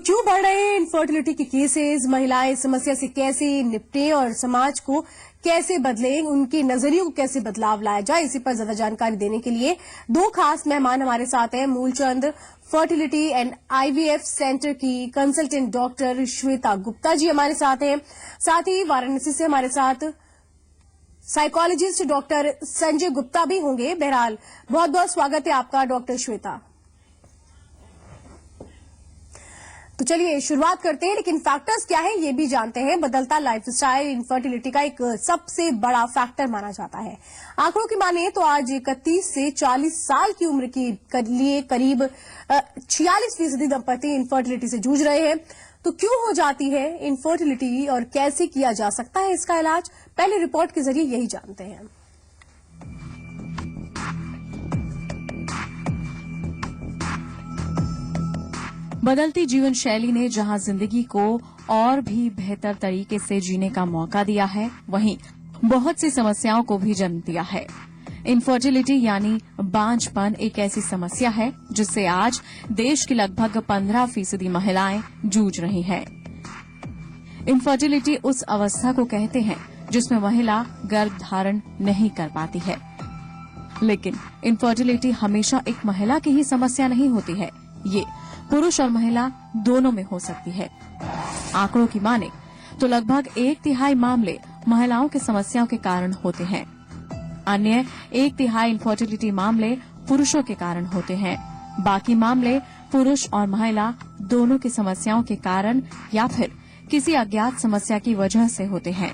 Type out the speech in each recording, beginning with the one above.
क्यों बढ़ रहे हैं इनफर्टिलिटी के केसेस, महिलाएं इस समस्या से कैसे निपटें और समाज को कैसे बदलें, उनके नजरियों को कैसे बदलाव लाया जाए, इसी पर ज्यादा जानकारी देने के लिए दो खास मेहमान हमारे साथ हैं। Moolchand fertility and IVF centre की कंसल्टेंट डॉक्टर श्वेता गुप्ता जी हमारे साथ हैं। साथ ही वाराणसी से हमारे साथ साइकोलॉजिस्ट डॉक्टर संजय गुप्ता भी होंगे। बहरहाल बहुत बहुत स्वागत है आपका डॉक्टर श्वेता। तो चलिए शुरुआत करते हैं, लेकिन फैक्टर्स क्या है ये भी जानते हैं। बदलता लाइफस्टाइल इनफर्टिलिटी का एक सबसे बड़ा फैक्टर माना जाता है। आंकड़ों की माने तो आज 31 से 40 साल की उम्र के लिए करीब 46% दंपति इनफर्टिलिटी से जूझ रहे हैं। तो क्यों हो जाती है इनफर्टिलिटी और कैसे किया जा सकता है इसका इलाज, पहले रिपोर्ट के जरिए यही जानते हैं। बदलती जीवन शैली ने जहां जिंदगी को और भी बेहतर तरीके से जीने का मौका दिया है, वहीं बहुत सी समस्याओं को भी जन्म दिया है। इनफर्टिलिटी यानी बांझपन एक ऐसी समस्या है जिससे आज देश की लगभग 15% महिलाएं जूझ रही हैं। इनफर्टिलिटी उस अवस्था को कहते हैं जिसमें महिला गर्भ धारण नहीं कर पाती है। लेकिन इनफर्टिलिटी हमेशा एक महिला की ही समस्या नहीं होती है, ये पुरुष और महिला दोनों में हो सकती है। आंकड़ों की माने तो लगभग 1/3 मामले महिलाओं की समस्याओं के कारण होते हैं। अन्य 1/3 इनफर्टिलिटी मामले पुरुषों के कारण होते हैं। बाकी मामले पुरुष और महिला दोनों की समस्याओं के कारण या फिर किसी अज्ञात समस्या की वजह से होते हैं।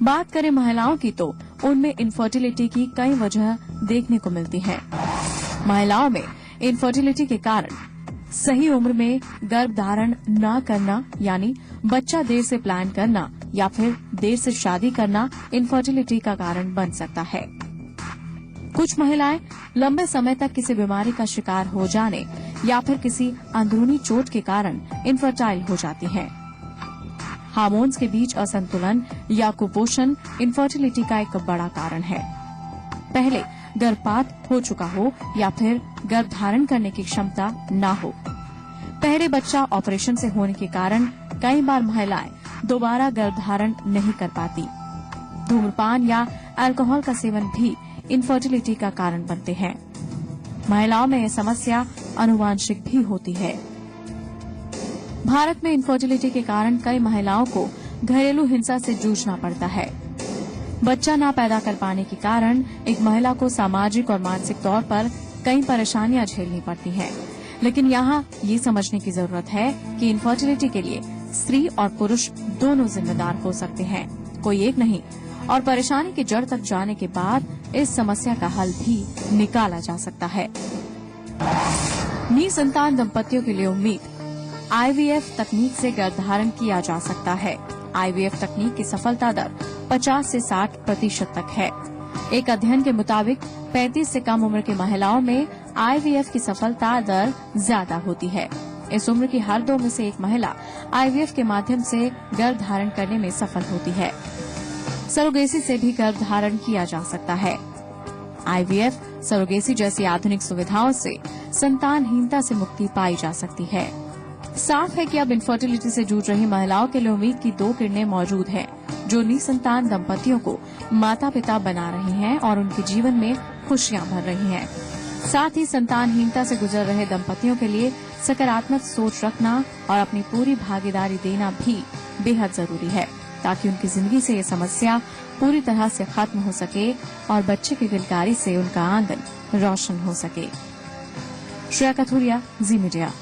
बात करें महिलाओं की तो उनमें इनफर्टिलिटी की कई वजह देखने को मिलती हैं। महिलाओं में इनफर्टिलिटी के कारण सही उम्र में गर्भ धारण न करना यानी बच्चा देर से प्लान करना या फिर देर से शादी करना इनफर्टिलिटी का कारण बन सकता है। कुछ महिलाएं लंबे समय तक किसी बीमारी का शिकार हो जाने या फिर किसी अंदरूनी चोट के कारण इनफर्टाइल हो जाती हैं। हार्मोन्स के बीच असंतुलन या कुपोषण इनफर्टिलिटी का एक बड़ा कारण है। पहले गर्भपात हो चुका हो या फिर गर्भ धारण करने की क्षमता न हो। पहले बच्चा ऑपरेशन से होने के कारण कई बार महिलाएं दोबारा गर्भ धारण नहीं कर पाती। धूम्रपान या अल्कोहल का सेवन भी इनफर्टिलिटी का कारण बनते हैं। महिलाओं में यह समस्या आनुवांशिक भी होती है। भारत में इनफर्टिलिटी के कारण कई महिलाओं को घरेलू हिंसा से जूझना पड़ता है। बच्चा न पैदा कर पाने के कारण एक महिला को सामाजिक और मानसिक तौर पर कई परेशानियां झेलनी पड़ती हैं। लेकिन यहाँ ये समझने की जरूरत है कि इनफर्टिलिटी के लिए स्त्री और पुरुष दोनों जिम्मेदार हो सकते हैं, कोई एक नहीं। और परेशानी की जड़ तक जाने के बाद इस समस्या का हल भी निकाला जा सकता है। निसंतान दंपतियों के लिए उम्मीद। आईवीएफ तकनीक से गर्भधारण किया जा सकता है। आईवीएफ तकनीक की सफलता दर 50 से 60% तक है। एक अध्ययन के मुताबिक 35 से कम उम्र की महिलाओं में आईवीएफ की सफलता दर ज्यादा होती है। इस उम्र की हर 2 में से एक महिला आईवीएफ के माध्यम से गर्भ धारण करने में सफल होती है। सरोगेसी से भी गर्भ धारण किया जा सकता है। आईवीएफ, सरोगेसी जैसी आधुनिक सुविधाओं से संतानहीनता से मुक्ति पाई जा सकती है। साफ है कि अब इनफर्टिलिटी से जूझ रही महिलाओं के लिए उम्मीद की 2 किरणें मौजूद हैं, जो निसंतान दंपतियों को माता पिता बना रही हैं और उनके जीवन में खुशियां भर रही हैं। साथ ही संतानहीनता से गुजर रहे दंपतियों के लिए सकारात्मक सोच रखना और अपनी पूरी भागीदारी देना भी बेहद जरूरी है, ताकि उनकी जिंदगी से ये समस्या पूरी तरह से खत्म हो सके और बच्चे की किलकारी से उनका आंगन रोशन हो सके। श्रेया कथुरिया, जी मीडिया।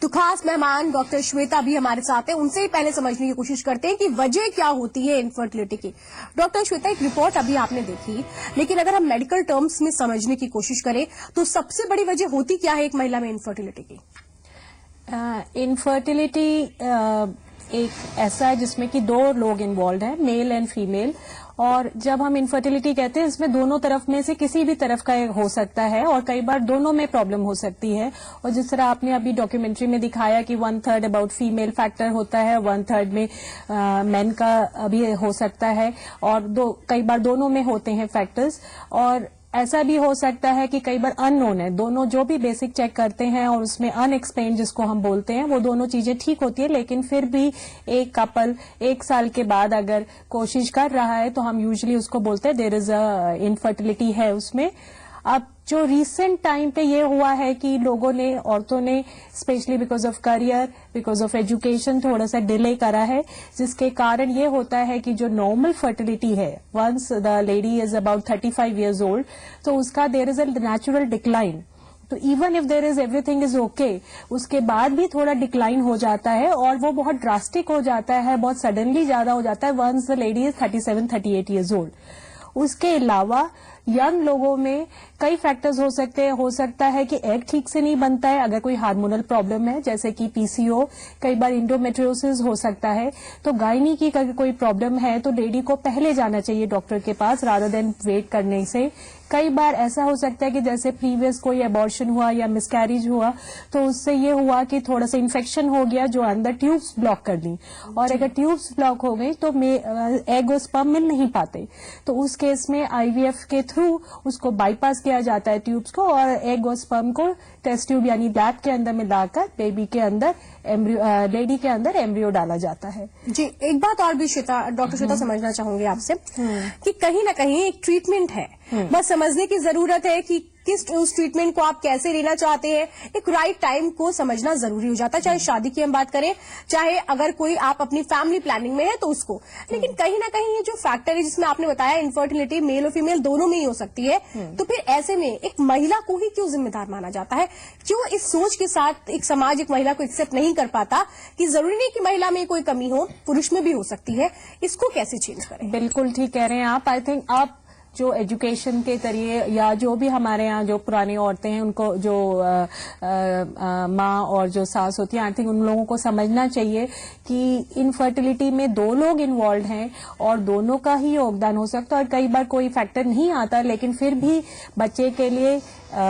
तो खास मेहमान डॉक्टर श्वेता भी हमारे साथ हैं, उनसे ही पहले समझने की कोशिश करते हैं कि वजह क्या होती है इनफर्टिलिटी की। डॉक्टर श्वेता, एक रिपोर्ट अभी आपने देखी, लेकिन अगर हम मेडिकल टर्म्स में समझने की कोशिश करें तो सबसे बड़ी वजह होती क्या है एक महिला में इनफर्टिलिटी की? इनफर्टिलिटी एक ऐसा है जिसमें कि 2 लोग इन्वॉल्व हैं, मेल एंड फीमेल। और जब हम इनफर्टिलिटी कहते हैं, इसमें दोनों तरफ में से किसी भी तरफ का हो सकता है और कई बार दोनों में प्रॉब्लम हो सकती है। और जिस तरह आपने अभी डॉक्यूमेंट्री में दिखाया कि 1/3 अबाउट फीमेल फैक्टर होता है, 1/3 में मेन का भी हो सकता है और कई बार दोनों में होते हैं फैक्टर्स। और ऐसा भी हो सकता है कि कई बार अननोन है, दोनों जो भी बेसिक चेक करते हैं और उसमें अनएक्सप्लेन्ड जिसको हम बोलते हैं वो दोनों चीजें ठीक होती है, लेकिन फिर भी एक कपल 1 साल के बाद अगर कोशिश कर रहा है तो हम यूजुअली उसको बोलते हैं देयर इज अ इनफर्टिलिटी है उसमें। अब जो रिसेंट टाइम पे ये हुआ है कि लोगों ने, औरतों ने specially because of career, because of education थोड़ा सा डिले करा है, जिसके कारण ये होता है कि जो नॉर्मल फर्टिलिटी है once the lady is about 35 years old, तो उसका there is a natural decline. तो even if there is everything is okay, उसके बाद भी थोड़ा डिक्लाइन हो जाता है और वो बहुत ड्रास्टिक हो जाता है, बहुत सडनली ज्यादा हो जाता है once the lady is 37-38 years old। उसके अलावा यंग लोगों में कई फैक्टर्स हो सकते हैं। हो सकता है कि एग ठीक से नहीं बनता है, अगर कोई हार्मोनल प्रॉब्लम है जैसे कि पीसीओ, कई बार इंडोमेट्रियोसिस हो सकता है। तो गायनी की अगर कोई प्रॉब्लम है तो लेडी को पहले जाना चाहिए डॉक्टर के पास रादर देन वेट करने से। कई बार ऐसा हो सकता है कि जैसे प्रीवियस कोई अबॉर्शन हुआ या मिसकैरेज हुआ तो उससे ये हुआ कि थोड़ा सा इन्फेक्शन हो गया जो अंदर ट्यूब्स ब्लॉक कर दी, और अगर ट्यूब्स ब्लॉक हो गई तो एग और स्पर्म मिल नहीं पाते, तो उस केस में आईवीएफ के थ्रू उसको बाईपास किया जाता है ट्यूब्स को, और एग और स्पर्म को टेस्ट ट्यूब यानी लैब के अंदर मिलाकर बेबी के अंदर लेडी के अंदर एम्ब्रियो डाला जाता है। जी, एक बात और भी डॉक्टर श्वेता समझना चाहूंगी आपसे कि कहीं ना कहीं एक ट्रीटमेंट है, बस समझने की जरूरत है कि किस उस ट्रीटमेंट को आप कैसे लेना चाहते हैं। एक राइट टाइम को समझना जरूरी हो जाता है, चाहे शादी की हम बात करें, चाहे अगर कोई आप अपनी फैमिली प्लानिंग में है तो उसको। लेकिन कहीं ना कहीं ये जो फैक्टर है जिसमें आपने बताया इनफर्टिलिटी मेल और फीमेल दोनों में ही हो सकती है, तो फिर ऐसे में एक महिला को ही क्यों जिम्मेदार माना जाता है? क्यों इस सोच के साथ एक समाज एक महिला को एक्सेप्ट नहीं कर पाता कि जरूरी नहीं कि महिला में कोई कमी हो, पुरुष में भी हो सकती है? इसको कैसे चेंज करें? बिल्कुल ठीक कह रहे हैं आप। आई थिंक आप जो एजुकेशन के जरिए या जो भी हमारे यहाँ जो पुरानी औरतें हैं उनको जो माँ और जो सास होती हैं, आई थिंक उन लोगों को समझना चाहिए कि इनफर्टिलिटी में 2 लोग इन्वॉल्व हैं और दोनों का ही योगदान हो सकता है। और कई बार कोई फैक्टर नहीं आता लेकिन फिर भी बच्चे के लिए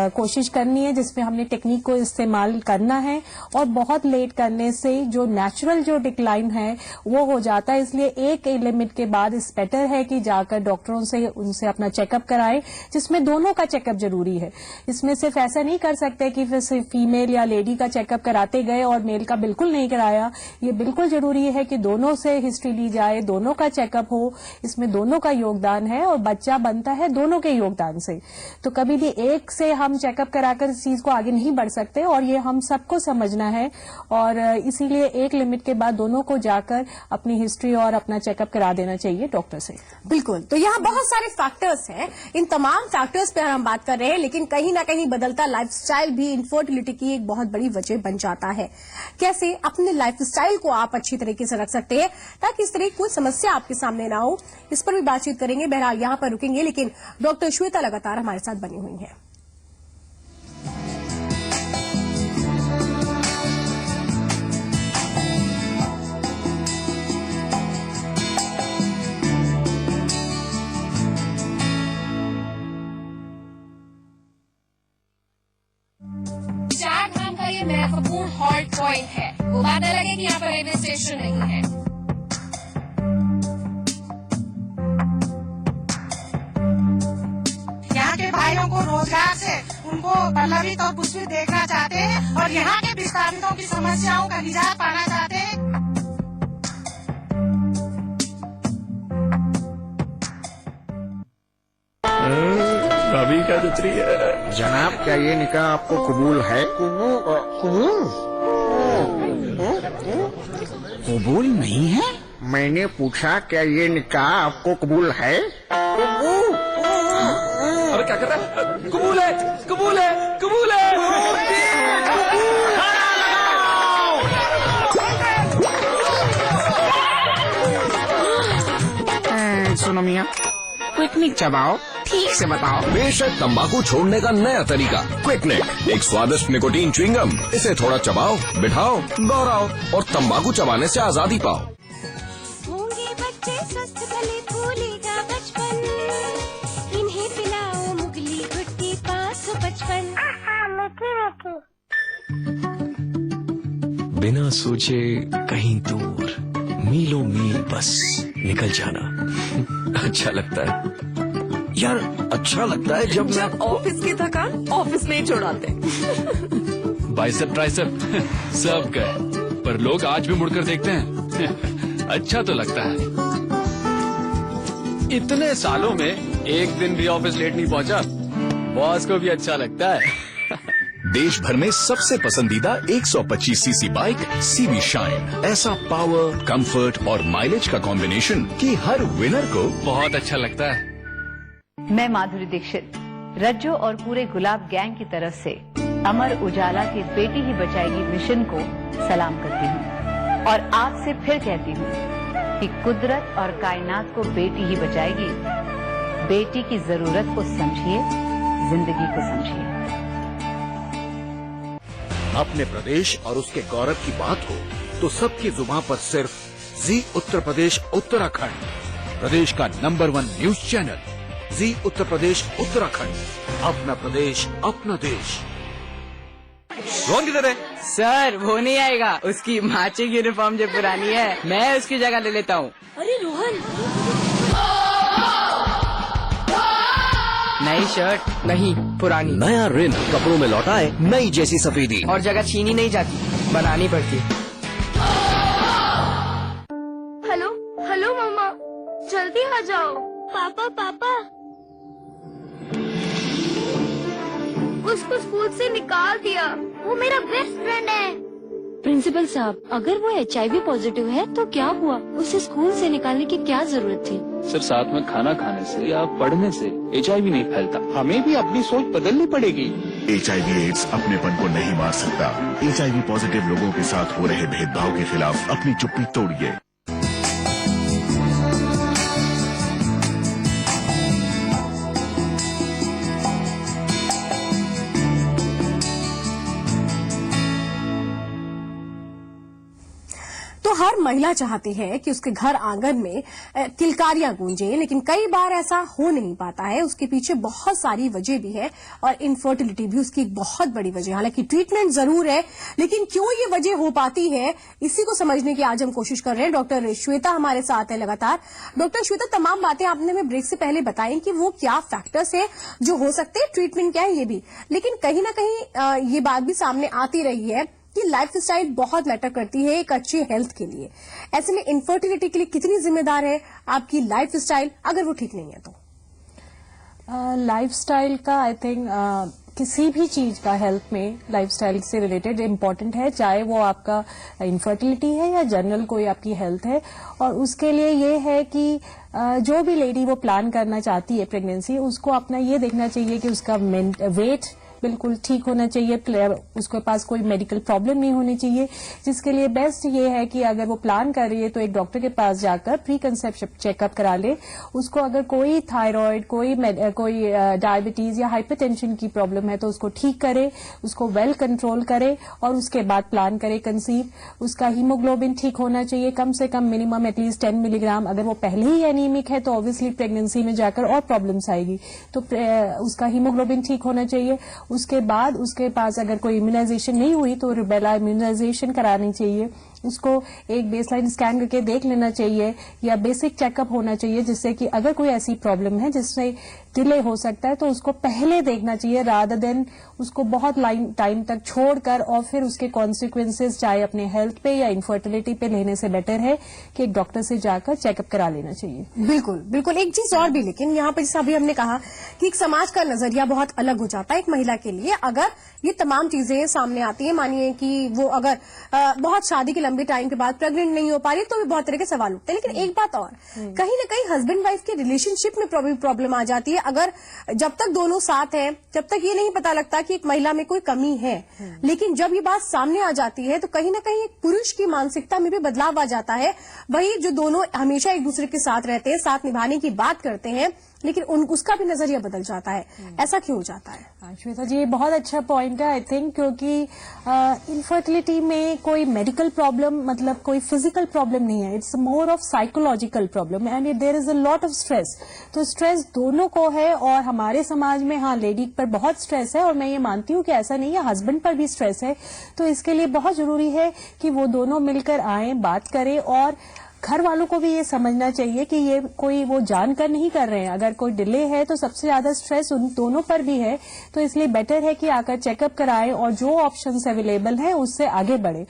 कोशिश करनी है जिसमें हमने टेक्निक को इस्तेमाल करना है, और बहुत लेट करने से जो नेचुरल जो डिक्लाइन है वो हो जाता है। इसलिए एक लिमिट के बाद इस बेटर है कि जाकर डॉक्टरों से उनसे अपना चेकअप कराएं, जिसमें दोनों का चेकअप जरूरी है। इसमें सिर्फ ऐसा नहीं कर सकते कि फिर फीमेल या लेडी का चेकअप कराते गए और मेल का बिल्कुल नहीं कराया। ये बिल्कुल जरूरी है कि दोनों से हिस्ट्री ली जाए, दोनों का चेकअप हो, इसमें दोनों का योगदान है और बच्चा बनता है दोनों के योगदान से। तो कभी भी एक से हम चेकअप कराकर इस चीज को आगे नहीं बढ़ सकते, और ये हम सबको समझना है। और इसीलिए एक लिमिट के बाद दोनों को जाकर अपनी हिस्ट्री और अपना चेकअप करा देना चाहिए डॉक्टर से। बिल्कुल। तो यहाँ बहुत सारे फैक्टर्स हैं, इन तमाम फैक्टर्स पे हम बात कर रहे हैं, लेकिन कहीं ना कहीं बदलता लाइफस्टाइल भी इनफर्टिलिटी की एक बहुत बड़ी वजह बन जाता है। कैसे अपने लाइफस्टाइल को आप अच्छी तरीके से रख सकते हैं ताकि इस तरह की कोई समस्या आपके सामने ना हो, इस पर भी बातचीत करेंगे। बहरहाल यहाँ पर रुकेंगे, लेकिन डॉक्टर श्वेता लगातार हमारे साथ बनी हुई है। ये महत्वपूर्ण हॉल्ट पॉइंट है। वो बात अलग है कि यहाँ पर रेलवे स्टेशन नहीं है। यहाँ के भाइयों को रोजगार से उनको पल्लवित और पुष्पित देखना चाहते हैं और यहाँ के विस्थापितों की समस्याओं का निजात पाना चाहते हैं। भाभी क्या जच रही है? जनाब, क्या ये निकाह आपको कबूल है? कबूल नहीं है? मैंने पूछा क्या ये निकाह आपको कबूल है? अरे क्या कर रहा है? कबूल है, कबूल है, कबूल है। सुनो मियाँ, क्विकनिक चबाओ, ठीक से बताओ। बेशक तंबाकू छोड़ने का नया तरीका क्विकनिक, एक स्वादिष्ट निकोटीन च्युइंगम। इसे थोड़ा चबाओ, बिठाओ, दोहराओ और तंबाकू चबाने से आजादी पाओ। होंगे बच्चे स्वस्थ भले, भूलेगा बचपन, इन्हें पिलाओ मुगली गुट्टी 555। बिना सोचे कहीं दूर, मीलों मील बस निकल जाना अच्छा लगता है। यार अच्छा लगता है जब मैं ऑफिस की थकान ऑफिस में ही छुड़ाते हैं। बाइसेप ट्राइसेप सब गए, पर लोग आज भी मुड़कर देखते हैं। अच्छा तो लगता है। इतने सालों में एक दिन भी ऑफिस लेट नहीं पहुंचा, बॉस को भी अच्छा लगता है। देश भर में सबसे पसंदीदा 125 सीसी बाइक सीबी शाइन, ऐसा पावर, कंफर्ट और माइलेज का कॉम्बिनेशन कि हर विनर को बहुत अच्छा लगता है। मैं माधुरी दीक्षित रज्जो और पूरे गुलाब गैंग की तरफ से अमर उजाला के बेटी ही बचाएगी मिशन को सलाम करती हूँ और आपसे फिर कहती हूँ कि कुदरत और कायनात को बेटी ही बचाएगी। बेटी की जरूरत को समझिए, जिंदगी को समझिए। अपने प्रदेश और उसके गौरव की बात हो तो सबकी जुबान पर सिर्फ जी उत्तर प्रदेश उत्तराखंड, प्रदेश का नंबर 1 न्यूज चैनल जी उत्तर प्रदेश उत्तराखंड। अपना प्रदेश अपना देश। रोहन किधर है? सर वो नहीं आएगा, उसकी माची की यूनिफॉर्म जो पुरानी है मैं उसकी जगह ले लेता हूँ। अरे रोहन, नई शर्ट नहीं, पुरानी। नया रिन कपड़ों में लौटा है, नई जैसी सफेदी। और जगह छीनी नहीं जाती, बनानी पड़ती। हेलो हेलो मम्मा, जल्दी आ जाओ। पापा पापा, उसको स्कूल से निकाल दिया, वो मेरा बेस्ट फ्रेंड है। प्रिंसिपल साहब, अगर वो HIV पॉजिटिव है तो क्या हुआ? उसे स्कूल से निकालने की क्या जरूरत थी? सिर्फ साथ में खाना खाने से या पढ़ने से HIV नहीं फैलता। हमें भी अपनी सोच बदलनी पड़ेगी। HIV एड्स अपनेपन को नहीं मार सकता। HIV पॉजिटिव लोगों के साथ हो रहे भेदभाव के खिलाफ अपनी चुप्पी तोड़िए। तो हर महिला चाहती है कि उसके घर आंगन में किलकारियां गूंजे, लेकिन कई बार ऐसा हो नहीं पाता है। उसके पीछे बहुत सारी वजह भी है और इनफर्टिलिटी भी उसकी एक बहुत बड़ी वजह है। हालांकि ट्रीटमेंट जरूर है, लेकिन क्यों ये वजह हो पाती है, इसी को समझने की आज हम कोशिश कर रहे हैं। डॉक्टर श्वेता हमारे साथ है लगातार। डॉक्टर श्वेता, तमाम बातें आपने हमें ब्रेक से पहले बताई कि वो क्या फैक्टर्स है जो हो सकते हैं, ट्रीटमेंट क्या है ये भी, लेकिन कहीं ना कहीं ये बात भी सामने आती रही है कि लाइफस्टाइल बहुत मैटर करती है एक अच्छी हेल्थ के लिए। ऐसे में इनफर्टिलिटी के लिए कितनी जिम्मेदार है आपकी लाइफस्टाइल, अगर वो ठीक नहीं है तो? लाइफस्टाइल का आई थिंक किसी भी चीज का हेल्थ में लाइफस्टाइल से रिलेटेड इम्पोर्टेंट है, चाहे वो आपका इनफर्टिलिटी है या जनरल कोई आपकी हेल्थ है। और उसके लिए ये है कि जो भी लेडी वो प्लान करना चाहती है प्रेगनेंसी, उसको अपना ये देखना चाहिए कि उसका वेट बिल्कुल ठीक होना चाहिए, उसके पास कोई मेडिकल प्रॉब्लम नहीं होनी चाहिए। जिसके लिए बेस्ट ये है कि अगर वो प्लान कर रही है तो एक डॉक्टर के पास जाकर प्री कंसेप्शन चेकअप करा ले। उसको अगर कोई थायराइड, कोई डायबिटीज या हाइपरटेंशन की प्रॉब्लम है तो उसको ठीक करे, उसको वेल कंट्रोल करे और उसके बाद प्लान करे कंसीव। उसका हीमोग्लोबिन ठीक होना चाहिए, कम से कम मिनिमम एटलीस्ट 10 मिलीग्राम। अगर वो पहले ही एनीमिक है तो ऑब्वियसली प्रेगनेंसी में जाकर और प्रॉब्लम्स आएगी, तो उसका हीमोग्लोबिन ठीक होना चाहिए। उसके बाद उसके पास अगर कोई इम्यूनाइजेशन नहीं हुई तो रूबेला इम्यूनाइजेशन करानी चाहिए। उसको एक बेसलाइन स्कैन करके देख लेना चाहिए या बेसिक चेकअप होना चाहिए, जिससे कि अगर कोई ऐसी प्रॉब्लम है जिससे डिले हो सकता है तो उसको पहले देखना चाहिए, रादर देन उसको बहुत टाइम तक छोड़कर और फिर उसके कॉन्सिक्वेंसेस चाहे अपने हेल्थ पे या इनफर्टिलिटी पे लेने से बेटर है कि एक डॉक्टर से जाकर चेकअप करा लेना चाहिए। बिल्कुल बिल्कुल। एक चीज और भी, लेकिन यहाँ पर जैसा अभी हमने कहा कि एक समाज का नजरिया बहुत अलग हो जाता है एक महिला के लिए अगर ये तमाम चीजें सामने आती है। मानिए कि वो अगर बहुत शादी के लंबे टाइम के बाद प्रेग्नेंट नहीं हो पा रही तो भी बहुत तरह के सवाल उठते हैं। लेकिन एक बात और, कहीं ना कहीं हस्बैंड वाइफ के रिलेशनशिप में प्रॉब्लम आ जाती है। अगर जब तक दोनों साथ हैं जब तक ये नहीं पता लगता कि एक महिला में कोई कमी है, लेकिन जब ये बात सामने आ जाती है तो कहीं ना कहीं एक पुरुष की मानसिकता में भी बदलाव आ जाता है। वही जो दोनों हमेशा एक दूसरे के साथ रहते हैं, साथ निभाने की बात करते हैं, लेकिन उसका भी नजरिया बदल जाता है। ऐसा क्यों हो जाता है? श्वेता जी, ये बहुत अच्छा पॉइंट है आई थिंक, क्योंकि इनफर्टिलिटी में कोई मेडिकल प्रॉब्लम मतलब कोई फिजिकल प्रॉब्लम नहीं है, it's more of psychological problem and there is a lot of stress. तो स्ट्रेस दोनों को है और हमारे समाज में हाँ लेडी पर बहुत स्ट्रेस है और मैं ये मानती हूँ कि ऐसा नहीं है, हस्बैंड पर भी स्ट्रेस है। तो इसके लिए बहुत जरूरी है कि वो दोनों मिलकर आए, बात करें और घर वालों को भी ये समझना चाहिए कि ये कोई वो जानकर नहीं कर रहे हैं। अगर कोई डिले है तो सबसे ज्यादा स्ट्रेस उन दोनों पर भी है, तो इसलिए बेटर है कि आकर चेकअप कराएं और जो ऑप्शंस अवेलेबल हैं उससे आगे बढ़े।